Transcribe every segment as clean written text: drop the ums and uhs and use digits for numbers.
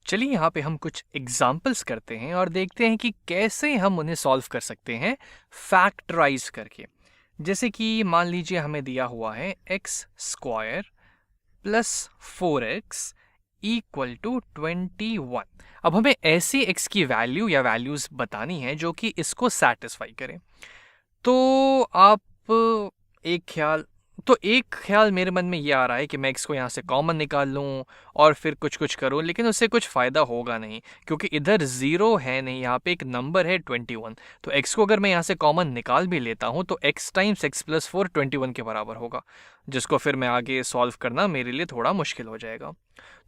चलिए यहाँ पे हम कुछ एग्जाम्पल्स करते हैं और देखते हैं कि कैसे हम उन्हें सॉल्व कर सकते हैं फैक्टराइज करके। जैसे कि मान लीजिए हमें दिया हुआ है x square plus 4x equal to 21। अब हमें ऐसी x की वैल्यू या वैल्यूज बतानी है जो कि इसको सेटिस्फाई करें। तो आप एक ख्याल एक ख्याल मेरे मन में ये आ रहा है कि मैं x को यहाँ से कॉमन निकाल लूँ और फिर कुछ कुछ करूँ, लेकिन उससे कुछ फ़ायदा होगा नहीं क्योंकि इधर ज़ीरो है नहीं, यहाँ पे एक नंबर है 21। तो x को अगर मैं यहाँ से कॉमन निकाल भी लेता हूँ तो x टाइम्स x प्लस 4 21 के बराबर होगा, जिसको फिर मैं आगे सॉल्व करना मेरे लिए थोड़ा मुश्किल हो जाएगा।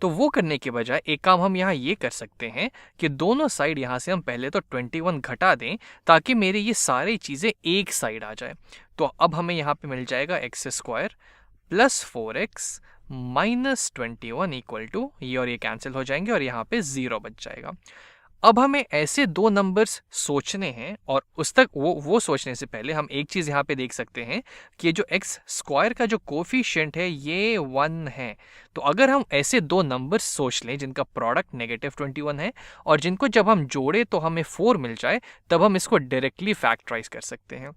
तो वो करने के बजाय एक काम हम यहाँ ये कर सकते हैं कि दोनों साइड यहाँ से हम पहले तो 21 घटा दें ताकि मेरी ये सारी चीज़ें एक साइड आ जाए। तो अब हमें यहाँ पे मिल जाएगा x square plus 4x minus 21 equal to ये और ये कैंसिल हो जाएंगे और यहाँ पे 0 बच जाएगा। अब हमें ऐसे दो नंबर्स सोचने हैं और उस तक वो सोचने से पहले हम एक चीज़ यहाँ पे देख सकते हैं कि ये जो एक्स स्क्वायर का जो कोफिशिएंट है ये 1 है। तो अगर हम ऐसे दो नंबर्स सोच लें जिनका प्रोडक्ट नेगेटिव 21 है और जिनको जब हम जोड़े तो हमें 4 मिल जाए, तब हम इसको डायरेक्टली फैक्टराइज कर सकते हैं।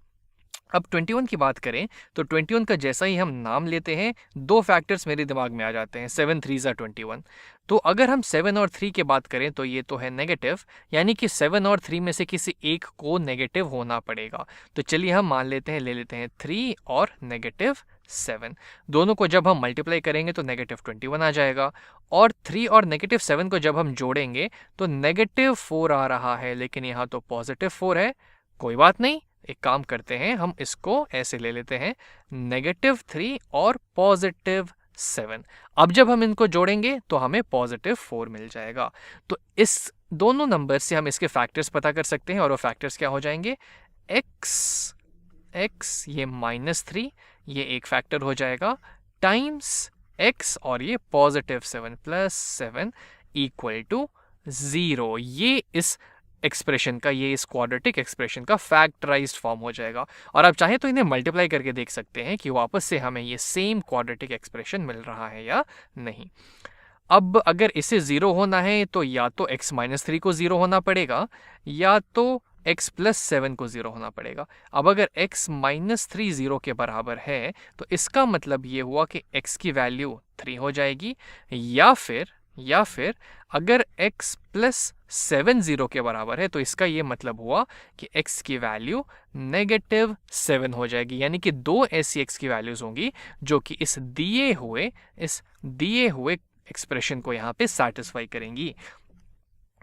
अब 21 की बात करें तो 21 का जैसा ही हम नाम लेते हैं दो फैक्टर्स मेरे दिमाग में आ जाते हैं, 7 3 21। तो अगर हम 7 और 3 की बात करें तो ये तो है नेगेटिव, यानी कि 7 और 3 में से किसी एक को नेगेटिव होना पड़ेगा। तो चलिए हम मान लेते हैं, ले लेते हैं 3 और नेगेटिव 7। दोनों को जब हम मल्टीप्लाई करेंगे तो नेगेटिव 21 आ जाएगा और 3 और नेगेटिव 7 को जब हम जोड़ेंगे तो नेगेटिव 4 आ रहा है, लेकिन यहाँ तो पॉजिटिव 4 है। कोई बात नहीं, एक काम करते हैं, हम इसको ऐसे ले लेते हैं नेगेटिव 3 और पॉजिटिव 7। अब जब हम इनको जोड़ेंगे तो हमें पॉजिटिव 4 मिल जाएगा। तो इस दोनों नंबर से हम इसके फैक्टर्स पता कर सकते हैं और वो फैक्टर्स क्या हो जाएंगे, x ये -3 ये एक फैक्टर हो जाएगा टाइम्स x और ये पॉजिटिव 7 प्लस 7 इक्वल टू 0। ये इस एक्सप्रेशन का, ये इस क्वाड्रेटिक एक्सप्रेशन का फैक्टराइज्ड फॉर्म हो जाएगा। और आप चाहें तो इन्हें मल्टीप्लाई करके देख सकते हैं कि वापस से हमें ये सेम क्वाड्रेटिक एक्सप्रेशन मिल रहा है या नहीं। अब अगर इसे 0 होना है तो या तो x -3 को 0 होना पड़ेगा या तो x प्लस 7 को 0 होना पड़ेगा। अब अगर x -3 0 के बराबर है तो इसका मतलब ये हुआ कि x की वैल्यू 3 हो जाएगी, या फिर अगर x प्लस 7 0 के बराबर है तो इसका ये मतलब हुआ कि x की वैल्यू नेगेटिव 7 हो जाएगी। यानी कि दो ऐसी x की वैल्यूज होंगी जो कि इस दिए हुए एक्सप्रेशन को यहाँ पे सेटिस्फाई करेंगी।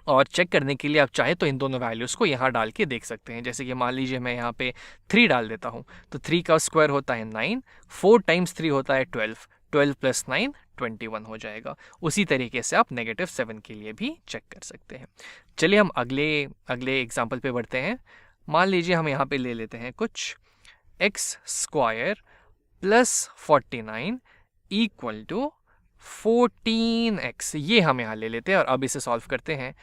और चेक करने के लिए आप चाहे तो इन दोनों वैल्यूज़ को यहाँ डाल के देख सकते हैं। जैसे कि मान लीजिए मैं यहाँ पे 3 डाल देता हूँ तो 3 का स्क्वायर होता है 9, 4 टाइम्स 3 होता है 12, 12 प्लस 9 21 हो जाएगा। उसी तरीके से आप नेगेटिव 7 के लिए भी चेक कर सकते हैं। चलिए हम अगले एग्जाम्पल पे बढ़ते हैं। मान लीजिए हम यहाँ पे ले लेते हैं कुछ x square plus 49 equal to 14x, ये हम यहाँ ले लेते हैं और अब इसे सॉल्व करते हैं।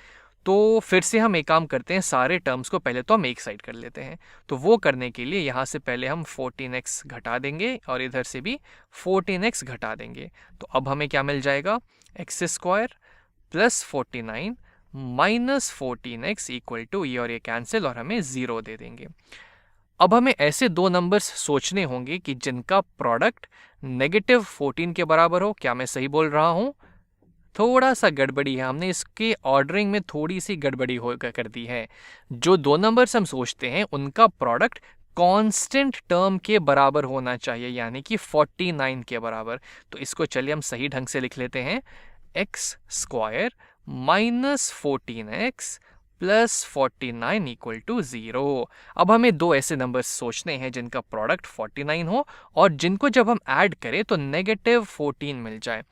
तो फिर से हम एक काम करते हैं, सारे टर्म्स को पहले तो हम एक साइड कर लेते हैं। तो वो करने के लिए यहाँ से पहले हम 14x घटा देंगे और इधर से भी 14x घटा देंगे। तो अब हमें क्या मिल जाएगा, x square plus 49 minus 14x equal to ये और ये कैंसिल और हमें 0 दे देंगे। अब हमें ऐसे दो नंबर्स सोचने होंगे कि जिनका प्रोडक्ट नेगेटिव 14 के बराबर हो। क्या मैं सही बोल रहा हूँ? थोड़ा सा गड़बड़ी है, हमने इसके ऑर्डरिंग में थोड़ी सी गड़बड़ी हो कर दी है। जो दो नंबर्स हम सोचते हैं उनका प्रोडक्ट कांस्टेंट टर्म के बराबर होना चाहिए, यानी कि 49 के बराबर। तो इसको चलिए हम सही ढंग से लिख लेते हैं, x square minus 14x plus 49 equal to 0। अब हमें दो ऐसे नंबर्स सोचने हैं जिनका प्रोडक्ट 49 हो और जिनको जब हम ऐड करें तो नेगेटिव 14 मिल जाए।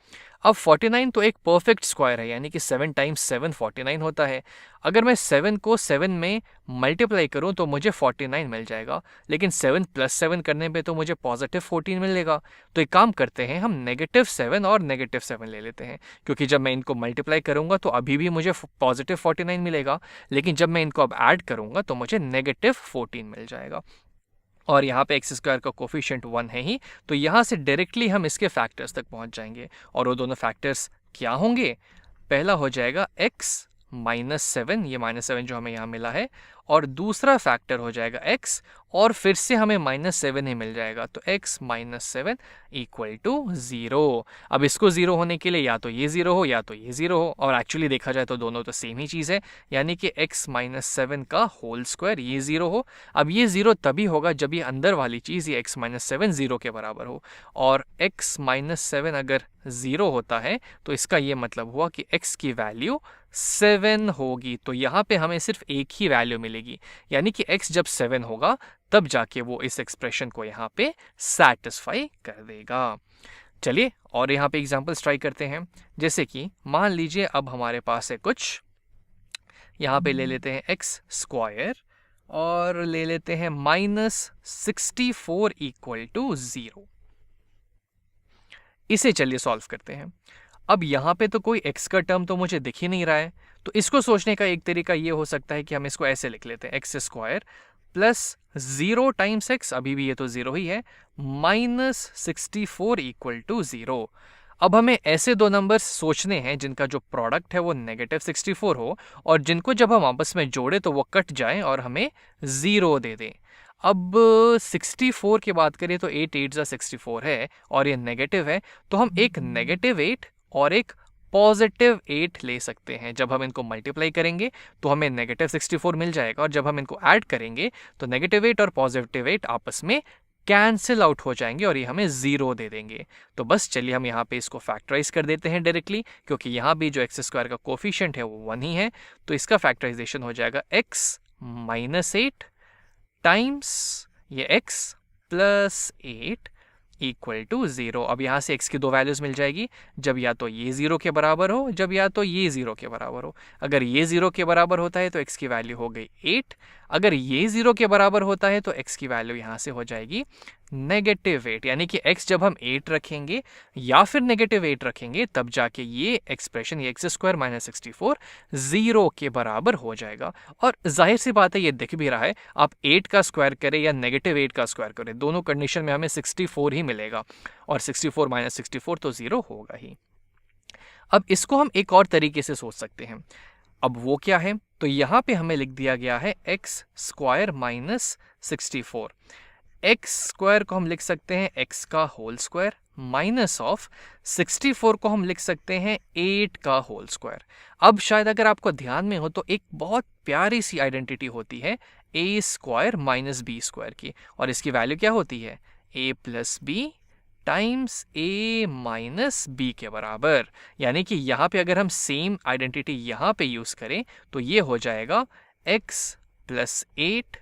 अब 49 तो एक परफेक्ट स्क्वायर है, यानी कि 7 टाइम्स 7 49 होता है। अगर मैं 7 को 7 में मल्टीप्लाई करूं तो मुझे 49 मिल जाएगा, लेकिन 7 प्लस 7 करने पे तो मुझे पॉजिटिव 14 मिलेगा। तो एक काम करते हैं, हम नेगेटिव 7 और नेगेटिव 7 ले लेते हैं, क्योंकि जब मैं इनको मल्टीप्लाई करूंगा तो अभी भी मुझे पॉजिटिव 49 मिलेगा, लेकिन जब मैं इनको अब ऐड करूंगा तो मुझे नेगेटिव 14 मिल जाएगा। और यहाँ पे एक्स स्क्वायर का कोफिशिएंट 1 है ही, तो यहाँ से डायरेक्टली हम इसके फैक्टर्स तक पहुँच जाएंगे। और वो दोनों फैक्टर्स क्या होंगे? पहला हो जाएगा x -7, ये -7 जो हमें यहाँ मिला है, और दूसरा फैक्टर हो जाएगा x, और फिर से हमें -7 ही मिल जाएगा, तो x -7 इक्वल टू 0। अब इसको 0 होने के लिए या तो ये 0 हो या तो ये 0 हो, और एक्चुअली देखा जाए तो दोनों तो सेम ही चीज़ है, यानी कि x -7 का होल स्क्वायर ये 0 हो। अब ये 0 तभी होगा जब ये अंदर वाली चीज़ ये x -7 0 के बराबर हो, और x -7 अगर 0 होता है तो इसका ये मतलब हुआ कि x की वैल्यू 7 होगी। तो यहाँ पे हमें सिर्फ एक ही वैल्यू मिलेगी, यानी कि x जब 7 होगा तब जाके वो इस एक्सप्रेशन को यहाँ पे सैटिस्फाई कर देगा। चलिए और यहाँ पे एग्जांपल्स ट्राई करते हैं। जैसे कि मान लीजिए अब हमारे पास है कुछ, यहाँ पे ले लेते हैं x स्क्वायर और ले लेते हैं -64 इक्वल टू 0। इसे चलिए सॉल्व करते हैं। अब यहाँ पे तो कोई x का टर्म तो मुझे दिख ही नहीं रहा है, तो इसको सोचने का एक तरीका ये हो सकता है कि हम इसको ऐसे लिख लेते हैं, x square plus 0 times x, अभी भी ये तो 0 ही है, -64 इक्वल टू 0। अब हमें ऐसे दो नंबर्स सोचने हैं जिनका जो प्रोडक्ट है वो -64 हो, और जिनको जब हम आपस में जोड़े तो वो कट जाए और हमें 0 दे दें। अब 64 की बात करें तो 8 8 64 है, और ये नेगेटिव है, तो हम एक -8 और एक +8 ले सकते हैं। जब हम इनको मल्टीप्लाई करेंगे तो हमें -64 मिल जाएगा, और जब हम इनको ऐड करेंगे तो -8 और +8 आपस में कैंसिल आउट हो जाएंगे और ये हमें 0 दे देंगे। तो बस चलिए हम यहाँ पे इसको फैक्टराइज कर देते हैं डायरेक्टली, क्योंकि यहाँ भी जो x स्क्वायर का कोफिशिएंट है वो 1 ही है, तो इसका फैक्टराइजेशन हो जाएगा x -8 टाइम्स ये x प्लस 8 इक्वल टू 0। अब यहाँ से x की दो वैल्यूज मिल जाएगी, जब या तो ये 0 के बराबर हो, जब या तो ये 0 के बराबर हो। अगर ये 0 के बराबर होता है तो x की वैल्यू हो गई 8, अगर ये 0 के बराबर होता है तो x की वैल्यू यहाँ से हो जाएगी -8, यानी कि x जब हम 8 रखेंगे या फिर -8 रखेंगे तब जाके ये एक्सप्रेशन ये x स्क्वायर -64 0 के बराबर हो जाएगा। और जाहिर सी बात है ये दिख भी रहा है, आप 8 का स्क्वायर करें या -8 का स्क्वायर करें, दोनों कंडीशन में हमें 64 ही मिलेगा, और 64 -64 तो 0 होगा ही। अब इसको हम एक और तरीके से सोच सकते हैं। अब वो क्या है, तो यहाँ पे हमें लिख दिया गया है x स्क्वायर -64। x स्क्वायर को हम लिख सकते हैं x का होल स्क्वायर, माइनस ऑफ 64 को हम लिख सकते हैं 8 का होल स्क्वायर। अब शायद अगर आपको ध्यान में हो तो एक बहुत प्यारी सी आइडेंटिटी होती है a square minus b square की, और इसकी वैल्यू क्या होती है a plus B times a minus B के बराबर। यानी कि यहाँ पे अगर हम सेम आइडेंटिटी यहाँ पे यूज करें तो ये हो जाएगा x plus 8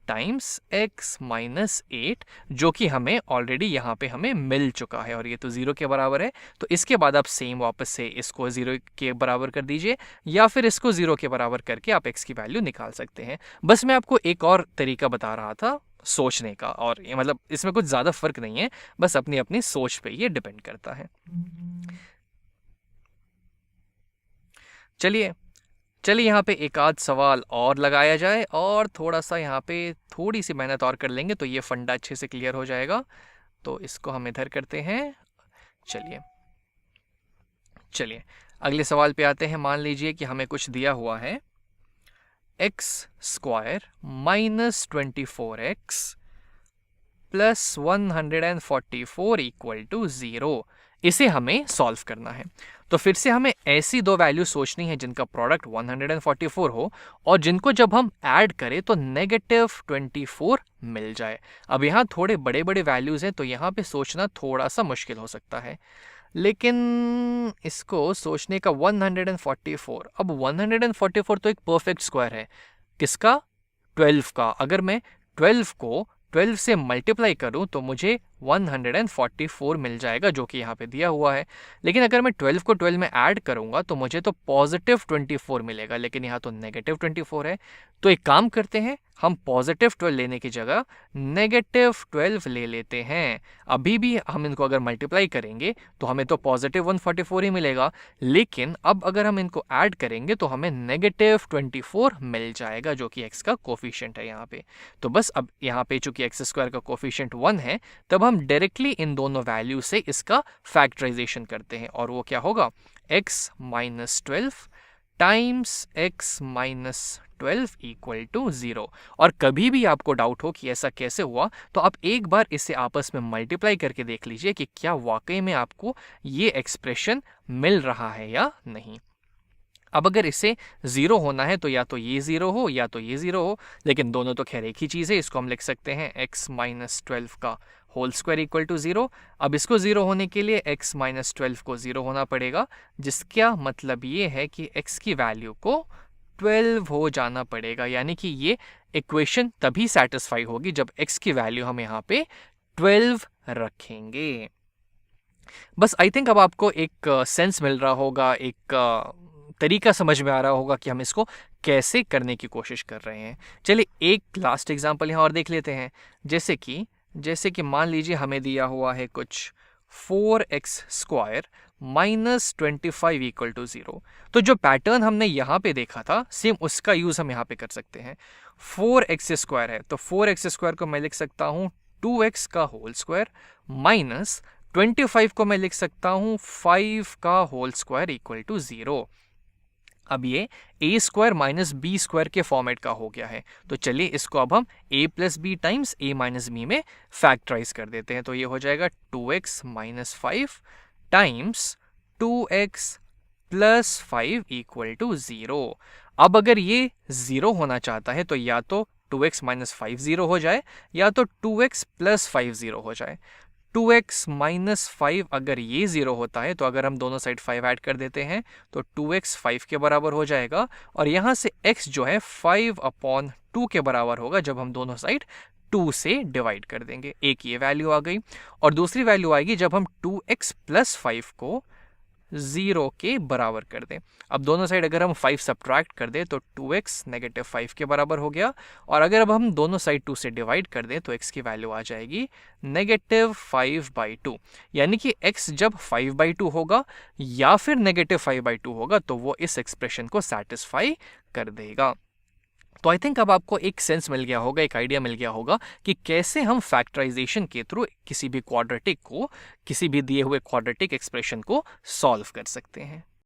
times x minus 8, जो कि हमें ऑलरेडी यहाँ पे हमें मिल चुका है, और ये तो 0 के बराबर है। तो इसके बाद आप सेम वापस से इसको 0 के बराबर कर दीजिए, या फिर इसको 0 के बराबर करके आप x की वैल्यू निकाल सकते हैं। बस मैं आपको एक और तरीका बता रहा था सोचने का, और ये मतलब इसमें कुछ ज़्यादा फर्क नहीं है, बस अपनी अपनी सोच पे ये डिपेंड करता है। चलिए यहाँ पे एक आध सवाल और लगाया जाए, और थोड़ा सा यहाँ पे थोड़ी सी मेहनत और कर लेंगे तो ये फंडा अच्छे से क्लियर हो जाएगा। तो इसको हम इधर करते हैं। चलिए अगले सवाल पे आते हैं। मान लीजिए कि हमें कुछ दिया हुआ है x square -24x plus 144 equal to 0। इसे हमें सॉल्व करना है। तो फिर से हमें ऐसी दो वैल्यू सोचनी है जिनका प्रोडक्ट 144 हो, और जिनको जब हम ऐड करें तो -24 मिल जाए। अब यहाँ थोड़े बड़े बड़े वैल्यूज़ हैं तो यहाँ पे सोचना थोड़ा सा मुश्किल हो सकता है, लेकिन इसको सोचने का 144, अब 144 तो एक परफेक्ट स्क्वायर है, किसका 12 का। अगर मैं 12 को 12 से मल्टीप्लाई करूं तो मुझे 144 मिल जाएगा, जो कि यहाँ पे दिया हुआ है। लेकिन अगर मैं 12 को 12 में ऐड करूंगा तो मुझे तो +24 मिलेगा, लेकिन यहाँ तो -24 है। तो एक काम करते हैं, हम +12 लेने की जगह -12 ले लेते हैं। अभी भी हम इनको अगर मल्टीप्लाई करेंगे तो हमें तो +144 ही मिलेगा, लेकिन अब अगर हम इनको ऐड करेंगे तो हमें -24 मिल जाएगा, जो कि x का कोफिशिएंट है यहाँ पे। तो बस अब यहाँ पे चूंकि x स्क्वायर का कोफिशिएंट 1 है, तब हम हम डायरेक्टली इन दोनों वैल्यू से इसका फैक्टराइजेशन करते हैं और वो क्या होगा, x minus 12 times x minus 12 equal to 0। और कभी भी आपको डाउट हो कि ऐसा कैसे हुआ तो आप एक बार इसे आपस में मल्टीप्लाई करके देख लीजिए कि क्या वाकई में आपको ये एक्सप्रेशन मिल रहा है या नहीं। अब अगर इसे 0 होना है तो या तो ये 0 हो या तो ये 0 हो, लेकिन दोनों तो खैर एक ही चीज़ है। इसको हम लिख सकते हैं x माइनस 12 का होल स्क्वायर इक्वल टू 0। अब इसको 0 होने के लिए x माइनस 12 को 0 होना पड़ेगा, जिसका मतलब ये है कि x की वैल्यू को 12 हो जाना पड़ेगा। यानी कि ये इक्वेशन तभी सेटिस्फाई होगी जब x की वैल्यू हम यहाँ पे 12 रखेंगे। बस आई थिंक अब आपको एक सेंस मिल रहा होगा, एक तरीका समझ में आ रहा होगा कि हम इसको कैसे करने की कोशिश कर रहे हैं। चलिए एक लास्ट एग्जांपल यहाँ और देख लेते हैं। जैसे कि मान लीजिए हमें दिया हुआ है कुछ 4x square minus 25 equal to 0। तो जो पैटर्न हमने यहाँ पे देखा था सेम उसका यूज हम यहाँ पे कर सकते हैं। 4x स्क्वायर है तो 4x स्क्वायर को मैं लिख सकता हूँ 2x का होल स्क्वायर माइनस 25 को मैं लिख सकता हूँ 5 का होल स्क्वायर इक्वल टू 0। अब ये a square minus B square के फॉर्मेट का हो गया है, तो चलिए इसको अब हम a plus B times a minus B में फैक्टराइज कर देते हैं। तो ये हो जाएगा 2x minus 5 times 2x plus 5 equal to 0। अब अगर ये 0 होना चाहता है तो या तो 2x माइनस 5 0 हो जाए या तो 2x प्लस 5 0 हो जाए। 2x माइनस 5 अगर ये 0 होता है तो अगर हम दोनों साइड 5 ऐड कर देते हैं तो 2x 5 के बराबर हो जाएगा और यहाँ से x जो है 5/2 के बराबर होगा जब हम दोनों साइड 2 से डिवाइड कर देंगे। एक ये वैल्यू आ गई और दूसरी वैल्यू आएगी जब हम 2x प्लस 5 को 0 के बराबर कर दें। अब दोनों साइड अगर हम 5 सब्ट्रैक्ट कर दें तो 2x नेगेटिव 5 के बराबर हो गया और अगर अब हम दोनों साइड 2 से डिवाइड कर दें तो x की वैल्यू आ जाएगी नेगेटिव 5/2। यानी कि x जब 5/2 होगा या फिर नेगेटिव 5/2 होगा तो वो इस एक्सप्रेशन को सेटिस्फाई कर देगा। तो आई थिंक अब आपको एक सेंस मिल गया होगा, एक आइडिया मिल गया होगा कि कैसे हम फैक्टराइजेशन के थ्रू किसी भी क्वाड्रेटिक को, किसी भी दिए हुए क्वाड्रेटिक एक्सप्रेशन को सॉल्व कर सकते हैं।